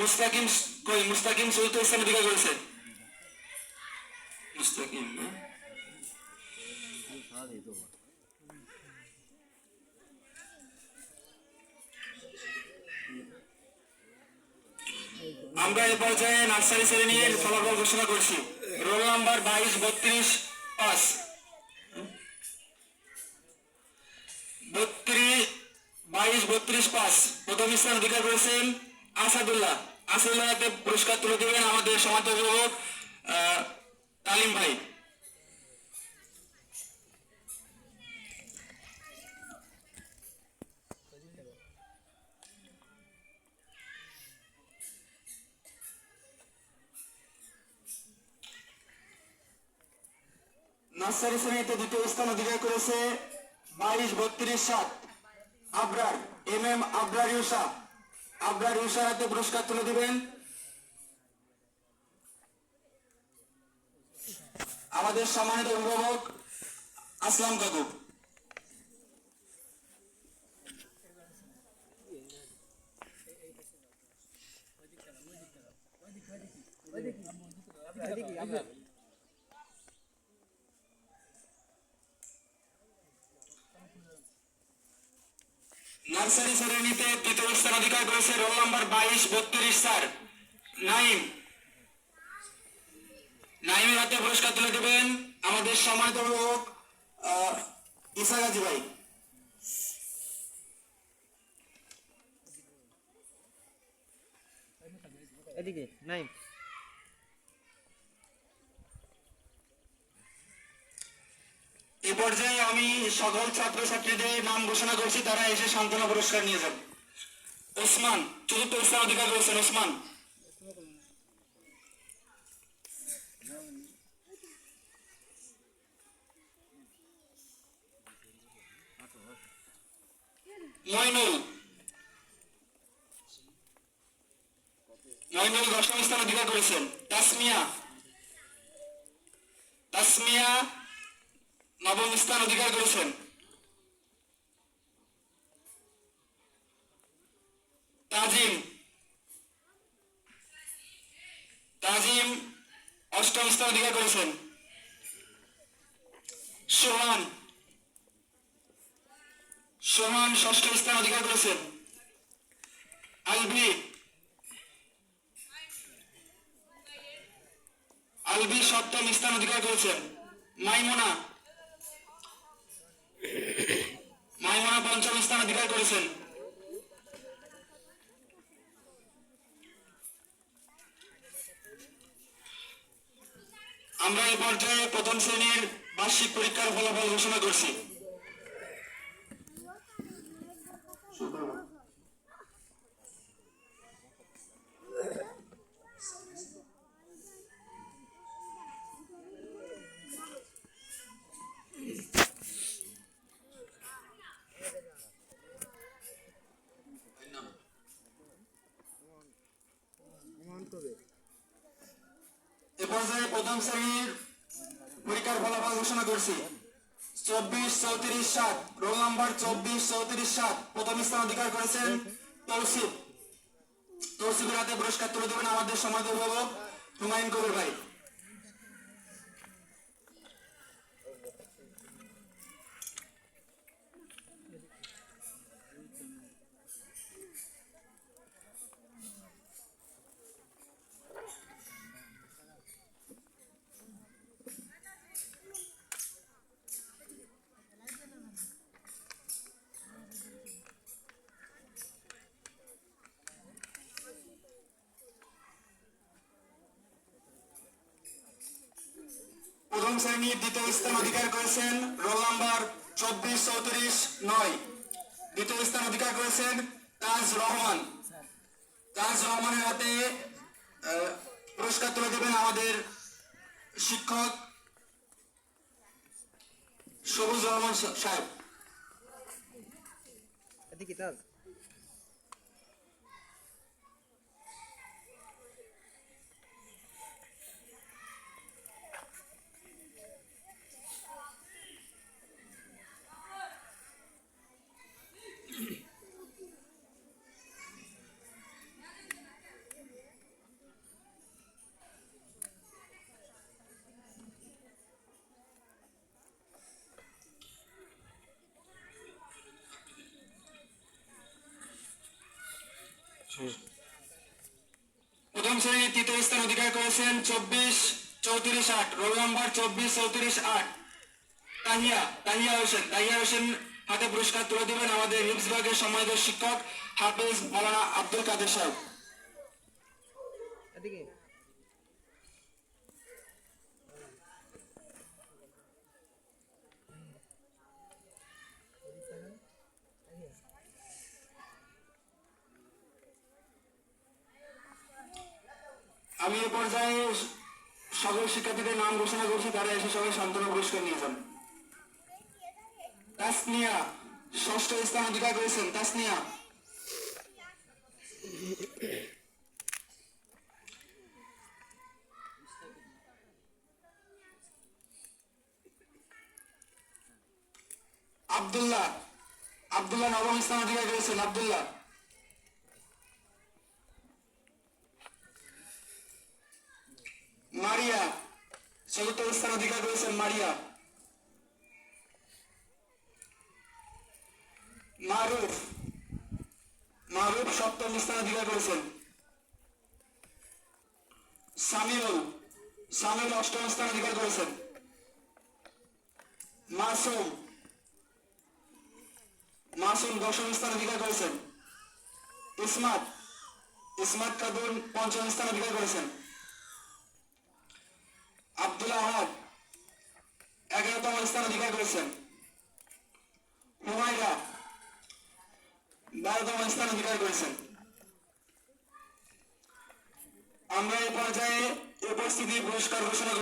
মুস্তাকিম কই মুস্তাকিম চতুর্থ স্থান অধিকার করেছে মুস্তাকিম আমরা এই পর্যায়ে নার্সারি শ্রেণীর ফলাফল ঘোষণা করছি রোল নাম্বার 22-32-5 22-32-5 প্রথম স্থান অধিকার করেছেন আসাদুল্লাহ আসাদুল্লাহকে পুরস্কার তুলে দেবেন আমাদের সমাজ অভিভাবক তালিম ভাই নার্সারি শ্রেণীতে দ্বিতীয় স্থান অধিকার করেছে 22-32-7 আবরার MM আবরার ইউসা হাতে পুরস্কার তুলে দিবেন আমাদের সম্মানিত অভিভাবক আসলাম কাকু নার্সারি শ্রেণীতে তৃতীয় স্থান অধিকার করেছে রোল নাম্বার 22-32-4 নাইমের হাতে পুরস্কার তুলে দেবেন আমাদের সম্মানিত অভিভাবক ইসা গাজী ভাই এদিকে নাইম এ পর্যায়ে আমি সকল ছাত্রছাত্রীদের নাম ঘোষণা করছি তারা এসে সান্ত্বনা পুরস্কার নিয়ে যান ওসমান চতুর্থ স্থান অধিকার করেছেন ওসমান মইনুল দশম স্থান অধিকার করেছেন তাসমিয়া নবম স্থান অধিকার করেছেন তাজিম অষ্টম স্থান অধিকার করেছেন সোহান ষষ্ঠ স্থান অধিকার করেছেন আলবি সপ্তম স্থান অধিকার করেছেন মাইমুনা পঞ্চম স্থান অধিকার করেছেন আমরা এই পর্যায়ে প্রথম শ্রেণীর বার্ষিক পরীক্ষার ফলাফল ঘোষণা করছি এ পর্যায়ে প্রথম শ্রেণীর পরীক্ষার ফলাফল ঘোষণা করছি 24-34-7 রোল নাম্বার 24-34-7 প্রথম স্থান অধিকার করেছেন তৌসিফের হাতে পুরস্কার তুলে দেবেন আমাদের সমাজ অভিভাবক হুমায়ুন কবির ভাই প্রথম শ্রেণীর দ্বিতীয় স্থান অধিকার করেছেন রোল নাম্বার 24-34-9 দ্বিতীয় স্থান অধিকার করেছেন তাজ রহমানের হাতে পুরস্কার তুলে দেবেন আমাদের শিক্ষক সবুজ রহমান সাহেব প্রথম শ্রেণীর তৃতীয় স্থান অধিকার করেছেন 24-34-8, রোল নাম্বার 24-34-8, তাহিয়া হোসেন হাতে পুরস্কার তুলে দিবেন আমাদের হিপস বিভাগের সম্মানিত শিক্ষক হাফেজ মাওলানা আব্দুল কাদের সাহেব। এদিকে আমি এ পর্যায়ে সকল শিক্ষার্থীদের নাম ঘোষণা করছি, তারা এসে সবাই সান্ত্বনা পুরস্কার নিয়ে যান। তাসনিয়া ষষ্ঠ স্থান অধিকার করেছেন। তাসনিয়া। আব্দুল্লাহ নবম স্থান অধিকার করেছেন। আব্দুল্লাহ। মারিয়া চতুর্থ স্থান অধিকার করেছেন। মারিয়া। মারুফ সপ্তম স্থান অধিকার করেছেন। সামিউল অষ্টম স্থান অধিকার করেছেন। মাসুম দশম স্থান অধিকার করেছেন। ইসমাত কাদুন পঞ্চম স্থান অধিকার করেছেন। আব্দুল আহাদ 11তম স্থান অধিকার করেছেন। হুমায়রা 12তম স্থান অধিকার করেছেন। আমরা এই পর্যায়ে উপস্থিতি পুরস্কার ঘোষণা